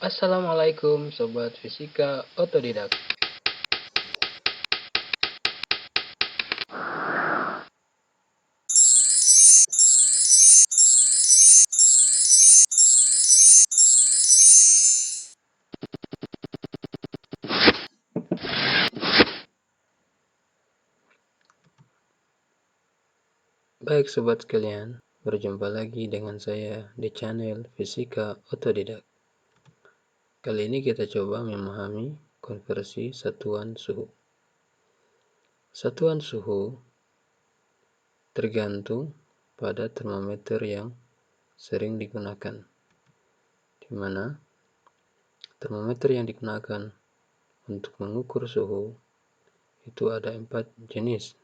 Assalamualaikum Sobat Fisika Otodidak. Baik Sobat sekalian, berjumpa lagi dengan saya di channel Fisika Otodidak. Kali ini kita coba memahami konversi satuan suhu. Satuan suhu tergantung pada termometer yang sering digunakan, di mana termometer yang digunakan untuk mengukur suhu itu ada 4 jenis.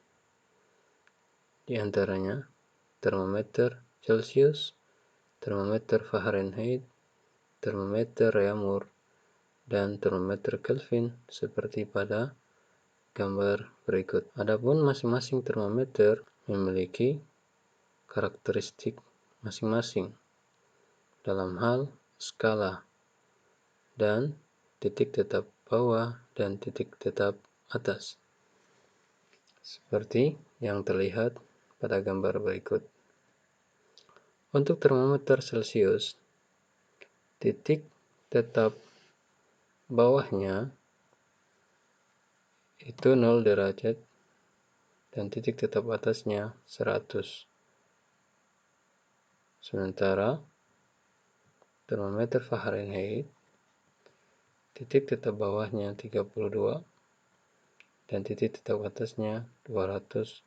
Di antaranya termometer Celcius, termometer Fahrenheit, termometer Reaumur, dan termometer Kelvin seperti pada gambar berikut. Adapun masing-masing termometer memiliki karakteristik masing-masing dalam hal skala dan titik tetap bawah dan titik tetap atas, seperti yang terlihat pada gambar berikut. Untuk termometer Celcius, titik tetap bawahnya itu 0 derajat dan titik tetap atasnya 100. Sementara termometer Fahrenheit, titik tetap bawahnya 32 dan titik tetap atasnya 212.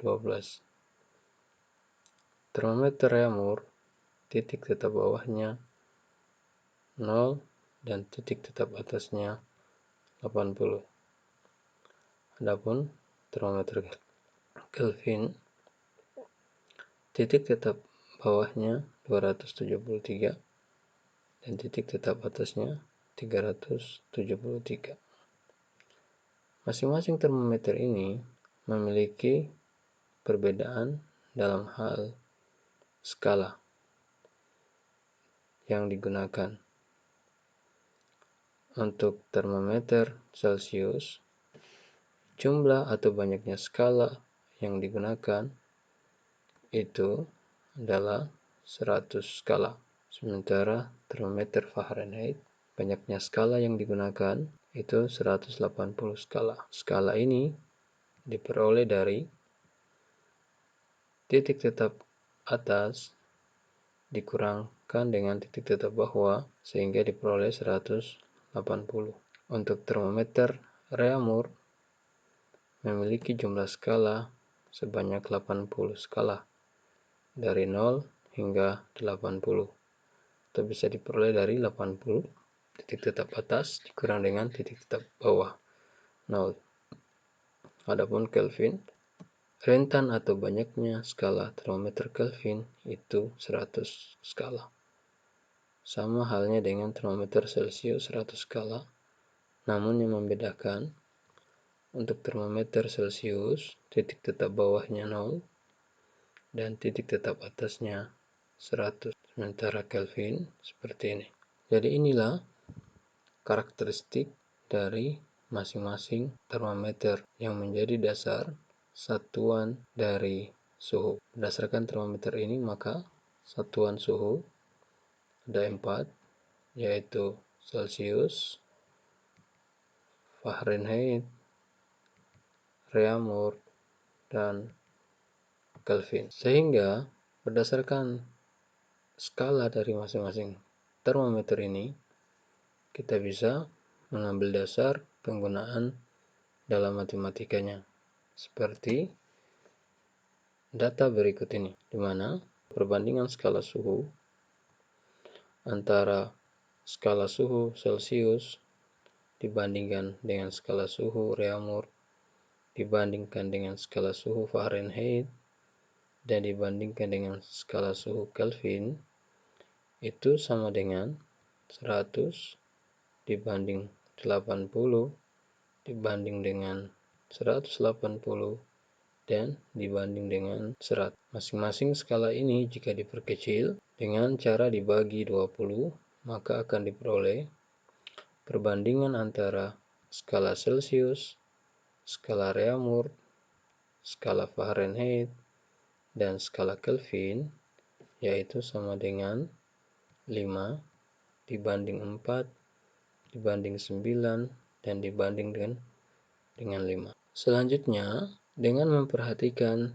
Termometer Reaumur, titik tetap bawahnya 0 dan titik tetap atasnya 80. Adapun termometer Kelvin, titik tetap bawahnya 273 dan titik tetap atasnya 373. Masing-masing termometer ini memiliki perbedaan dalam hal skala yang digunakan. Untuk termometer Celcius, jumlah atau banyaknya skala yang digunakan itu adalah 100 skala. Sementara termometer Fahrenheit, banyaknya skala yang digunakan itu 180 skala. Skala ini diperoleh dari titik tetap atas dikurangkan dengan titik tetap bawah sehingga diperoleh 180. Untuk termometer Reaumur memiliki jumlah skala sebanyak 80 skala dari 0 hingga 80, atau bisa diperoleh dari 80 titik tetap atas dikurang dengan titik tetap bawah 0. Adapun Kelvin, rentan atau banyaknya skala termometer Kelvin itu 100 skala. Sama halnya dengan termometer Celcius 100 skala, namun yang membedakan untuk termometer Celcius titik tetap bawahnya 0 dan titik tetap atasnya 100. Sementara Kelvin seperti ini. Jadi inilah karakteristik dari masing-masing termometer yang menjadi dasar satuan dari suhu. Berdasarkan termometer ini maka satuan suhu ada 4, yaitu Celcius, Fahrenheit, Reaumur, dan Kelvin. Sehingga berdasarkan skala dari masing-masing termometer ini, kita bisa mengambil dasar penggunaan dalam matematikanya. Seperti data berikut ini, di mana perbandingan skala suhu antara skala suhu Celcius dibandingkan dengan skala suhu Reaumur, dibandingkan dengan skala suhu Fahrenheit, dan dibandingkan dengan skala suhu Kelvin, itu sama dengan 100 dibanding 80 dibanding dengan 180 dan dibanding dengan 100. Masing-masing skala ini jika diperkecil dengan cara dibagi 20, maka akan diperoleh perbandingan antara skala Celsius, skala Reaumur, skala Fahrenheit, dan skala Kelvin, yaitu sama dengan 5 dibanding 4 dibanding 9 dan dibanding dengan 5. Selanjutnya, dengan memperhatikan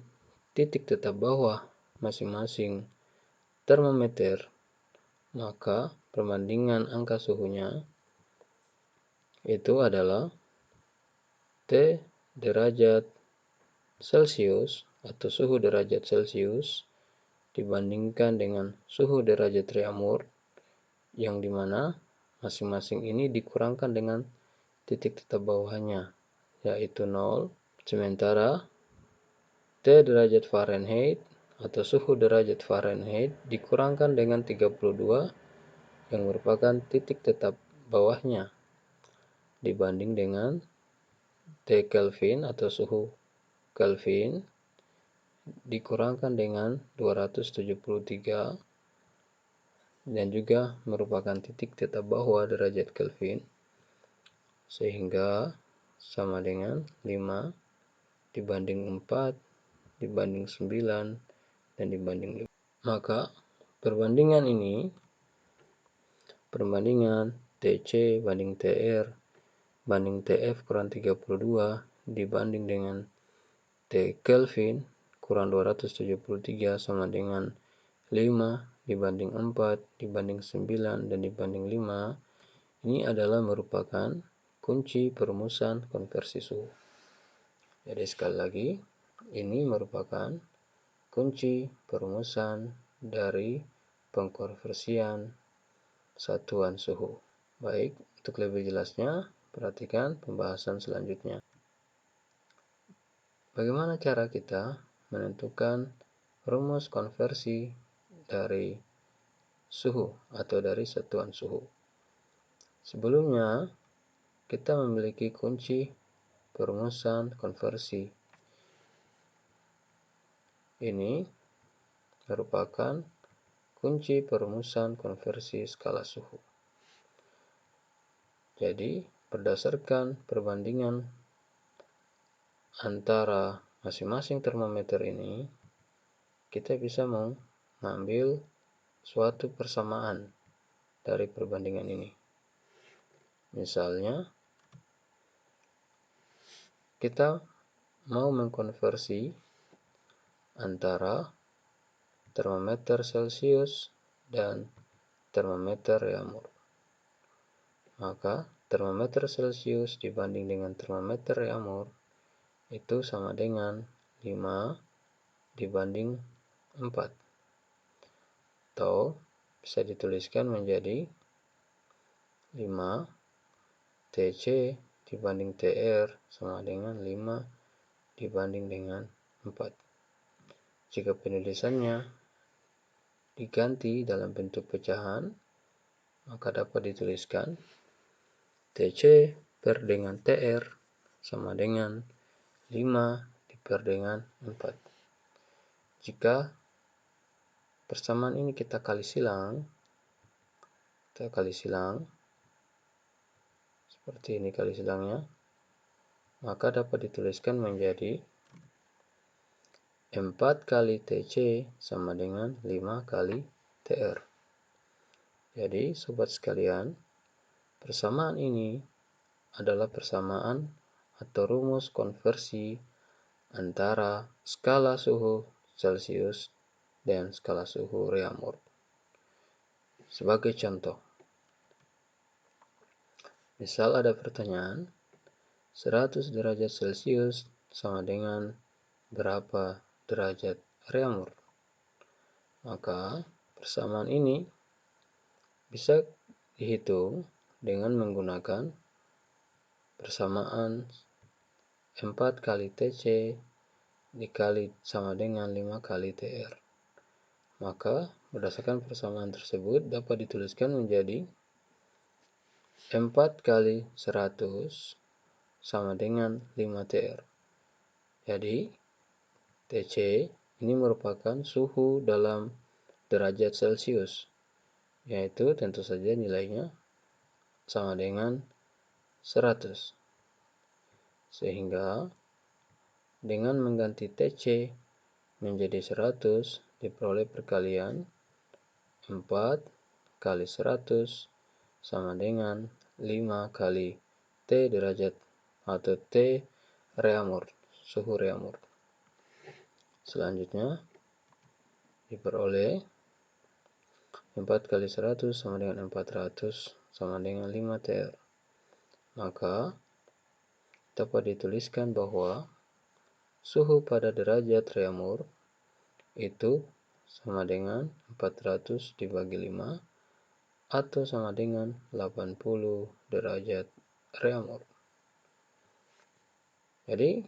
titik tetap bawah masing-masing termometer, maka perbandingan angka suhunya itu adalah T derajat Celcius atau suhu derajat Celcius dibandingkan dengan suhu derajat Reaumur, yang dimana masing-masing ini dikurangkan dengan titik tetap bawahnya, yaitu 0. Sementara T derajat Fahrenheit atau suhu derajat Fahrenheit dikurangkan dengan 32 yang merupakan titik tetap bawahnya, dibanding dengan T Kelvin atau suhu Kelvin dikurangkan dengan 273 dan juga merupakan titik tetap bawah derajat Kelvin, sehingga sama dengan 5 dibanding 4 dibanding 9 dan dibanding 5. Maka perbandingan ini, perbandingan TC banding TR banding TF kurang 32 dibanding dengan T Kelvin kurang 273 sama dengan 5 dibanding 4 dibanding 9 dan dibanding 5, ini adalah merupakan kunci perumusan konversi suhu. Jadi sekali lagi, ini merupakan kunci perumusan dari pengkonversian satuan suhu. Baik, untuk lebih jelasnya, perhatikan pembahasan selanjutnya. Bagaimana cara kita menentukan rumus konversi dari suhu atau dari satuan suhu? Sebelumnya, kita memiliki kunci perumusan konversi. Ini merupakan kunci perumusan konversi skala suhu. Jadi, berdasarkan perbandingan antara masing-masing termometer ini, kita bisa mengambil suatu persamaan dari perbandingan ini. Misalnya, kita mau mengkonversi antara termometer Celcius dan termometer Reaumur. Maka termometer Celcius dibanding dengan termometer Reaumur itu sama dengan 5 dibanding 4. Atau bisa dituliskan menjadi 5 TC dibanding TR sama dengan 5 dibanding dengan 4. Jika penulisannya diganti dalam bentuk pecahan, maka dapat dituliskan TC per dengan TR sama dengan 5 diper dengan 4. Jika persamaan ini kita kali silang seperti ini kali silangnya, maka dapat dituliskan menjadi 4 kali TC sama dengan 5 kali TR. Jadi, sobat sekalian, persamaan ini adalah persamaan atau rumus konversi antara skala suhu Celcius dan skala suhu Reaumur. Sebagai contoh, misal ada pertanyaan, 100 derajat Celcius sama dengan berapa derajat Reaumur? Maka persamaan ini bisa dihitung dengan menggunakan persamaan 4 kali TC dikali sama dengan 5 kali TR. Maka berdasarkan persamaan tersebut dapat dituliskan menjadi 4 kali 100 sama dengan 5 TR. Jadi TC ini merupakan suhu dalam derajat Celcius, yaitu tentu saja nilainya sama dengan 100. Sehingga dengan mengganti TC menjadi 100 diperoleh perkalian 4 kali 100 sama dengan 5 kali T derajat atau T Reaumur, suhu Reaumur. Selanjutnya diperoleh 4 kali 100 sama dengan 400 sama dengan 5 TR. Maka dapat dituliskan bahwa suhu pada derajat Reaumur itu sama dengan 400 dibagi 5 atau sama dengan 80 derajat Reaumur. Jadi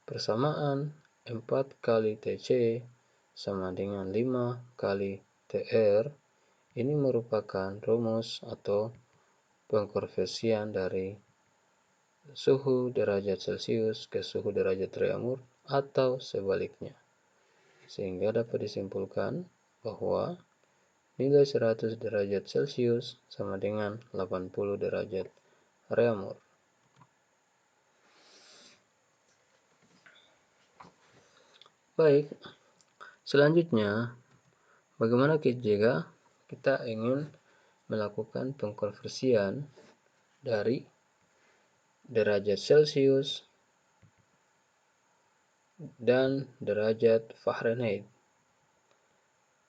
persamaan 4 kali TC sama dengan 5 kali TR ini merupakan rumus atau pengkonversian dari suhu derajat Celcius ke suhu derajat Reaumur atau sebaliknya. Sehingga dapat disimpulkan bahwa nilai 100 derajat Celcius sama dengan 80 derajat Reaumur. Baik, selanjutnya bagaimana jika kita ingin melakukan pengkonversian dari derajat Celcius dan derajat Fahrenheit?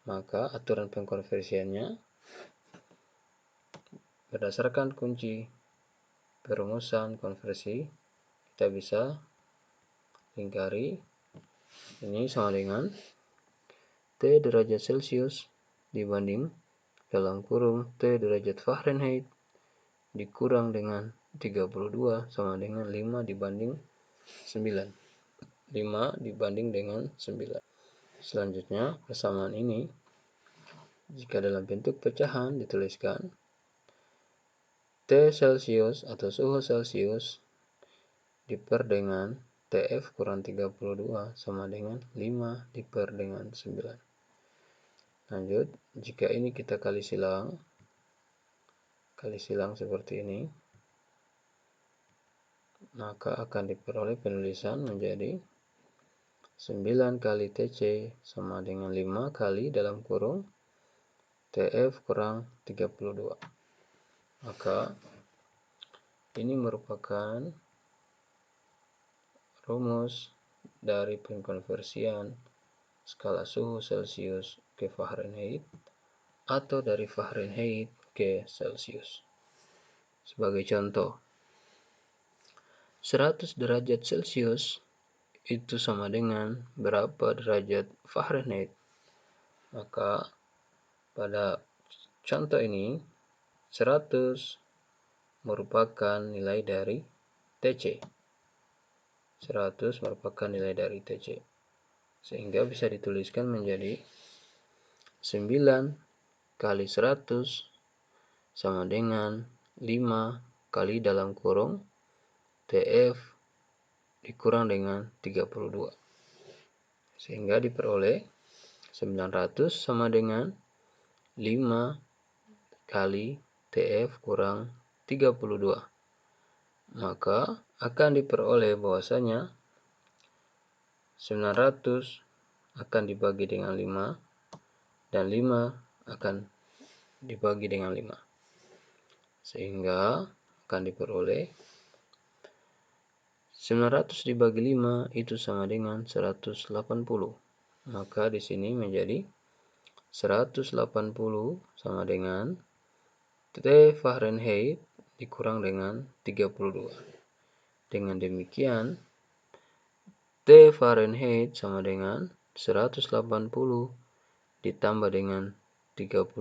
Maka aturan pengkonversiannya berdasarkan kunci perumusan konversi kita bisa lingkari ini sama dengan T derajat Celcius dibanding dalam kurung T derajat Fahrenheit dikurang dengan 32 sama dengan 5 dibanding 9. 5 dibanding dengan 9. Selanjutnya persamaan ini jika dalam bentuk pecahan dituliskan T Celcius atau suhu Celcius diper dengan TF kurang 32 sama dengan 5 diper dengan 9. Lanjut, jika ini kita kali silang seperti ini, maka akan diperoleh penulisan menjadi 9 kali TC sama dengan 5 kali dalam kurung TF kurang 32. Maka ini merupakan rumus dari pengkonversian skala suhu Celcius ke Fahrenheit atau dari Fahrenheit ke Celcius. Sebagai contoh, 100 derajat Celcius itu sama dengan berapa derajat Fahrenheit? Maka pada contoh ini 100 merupakan nilai dari TC. 100 merupakan nilai dari TC. Sehingga bisa dituliskan menjadi 9 kali 100 sama dengan 5 kali dalam kurung TF dikurang dengan 32. Sehingga diperoleh 900 sama dengan 5 kali TF kurang 32. Maka akan diperoleh bahwasanya 900 akan dibagi dengan 5 dan 5 akan dibagi dengan 5. Sehingga akan diperoleh 900 dibagi 5 itu sama dengan 180. Maka di sini menjadi 180 sama dengan T Fahrenheit dikurang dengan 32. Dengan demikian, T Fahrenheit sama dengan 180 ditambah dengan 32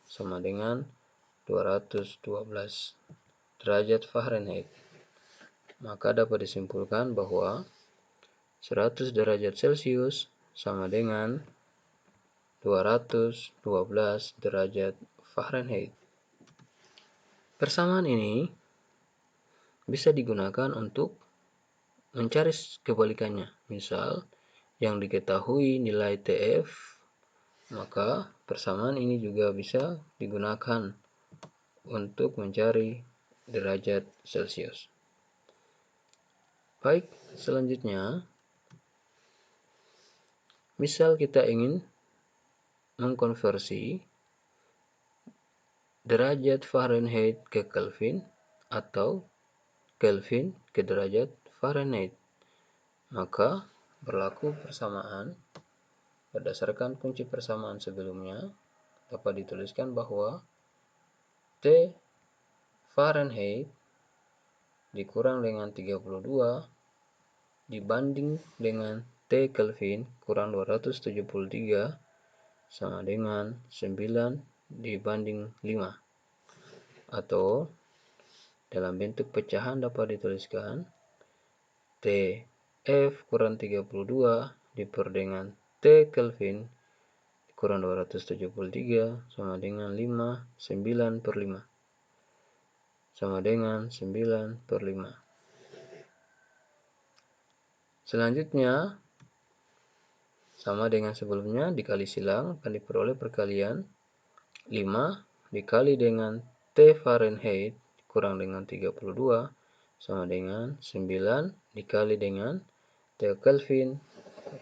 sama dengan 212 derajat Fahrenheit. Maka dapat disimpulkan bahwa 100 derajat Celcius sama dengan 212 derajat Fahrenheit. Persamaan ini bisa digunakan untuk mencari kebalikannya. Misal, yang diketahui nilai TF, maka persamaan ini juga bisa digunakan untuk mencari derajat Celcius. Baik, selanjutnya, misal kita ingin mengkonversi derajat Fahrenheit ke Kelvin atau Kelvin ke derajat Fahrenheit, maka berlaku persamaan. Berdasarkan kunci persamaan sebelumnya, dapat dituliskan bahwa T Fahrenheit dikurang dengan 32 dibanding dengan T Kelvin kurang 273 sama dengan 9 dibanding 5. Atau dalam bentuk pecahan dapat dituliskan TF kurang 32 diper dengan T Kelvin kurang 273 sama dengan 9 per 5 sama dengan 9 per 5. Selanjutnya, sama dengan sebelumnya, dikali silang akan diperoleh perkalian 5 dikali dengan T Fahrenheit kurang dengan 32 sama dengan 9 dikali dengan T Kelvin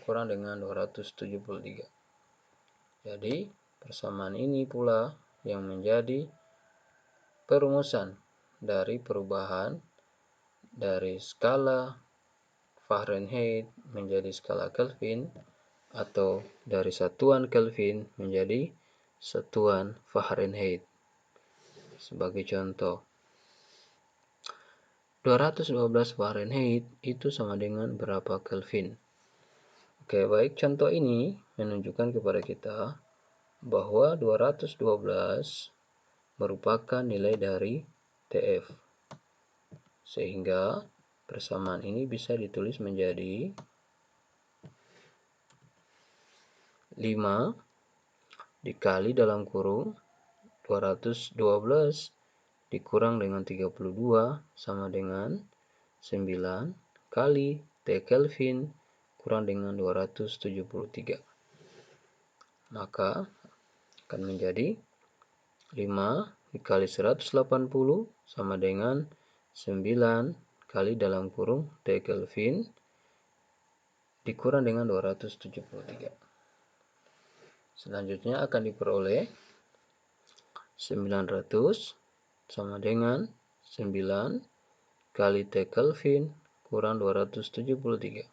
kurang dengan 273. Jadi, persamaan ini pula yang menjadi perumusan dari perubahan dari skala Fahrenheit menjadi skala Kelvin atau dari satuan Kelvin menjadi satuan Fahrenheit. Sebagai contoh, 212 Fahrenheit itu sama dengan berapa Kelvin? Oke, baik, contoh ini menunjukkan kepada kita bahwa 212 merupakan nilai dari TF. Sehingga persamaan ini bisa ditulis menjadi 5 dikali dalam kurung 212 dikurang dengan 32 sama dengan 9 kali T Kelvin kurang dengan 273. Maka akan menjadi 5 dikali 180 sama dengan 9 kali dalam kurung T Kelvin dikurang dengan 273. Selanjutnya akan diperoleh 900 sama dengan 9 kali T Kelvin kurang 273.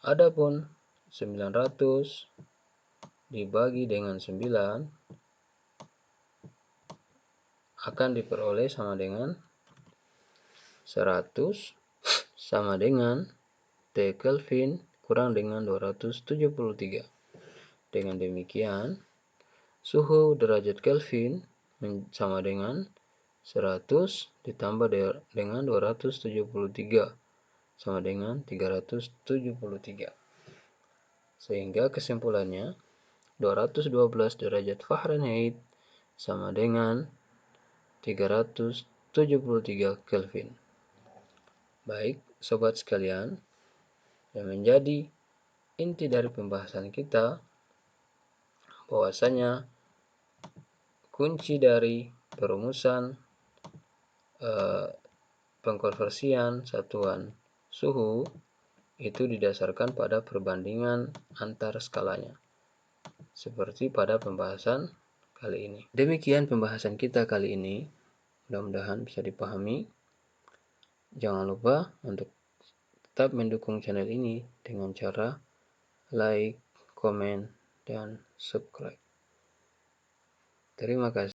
Adapun 900 dibagi dengan 9 akan diperoleh sama dengan 100 sama dengan T Kelvin kurang dengan 273. Dengan demikian, suhu derajat Kelvin sama dengan 100 ditambah dengan 273 sama dengan 373. Sehingga kesimpulannya 212 derajat Fahrenheit sama dengan 373 Kelvin. Baik, sobat sekalian, yang menjadi inti dari pembahasan kita bahwasanya kunci dari perumusan pengkonversian satuan suhu itu didasarkan pada perbandingan antar skalanya, seperti pada pembahasan kali ini. Demikian pembahasan kita kali ini, mudah-mudahan bisa dipahami. Jangan lupa untuk tetap mendukung channel ini dengan cara like, komen, dan subscribe. Terima kasih.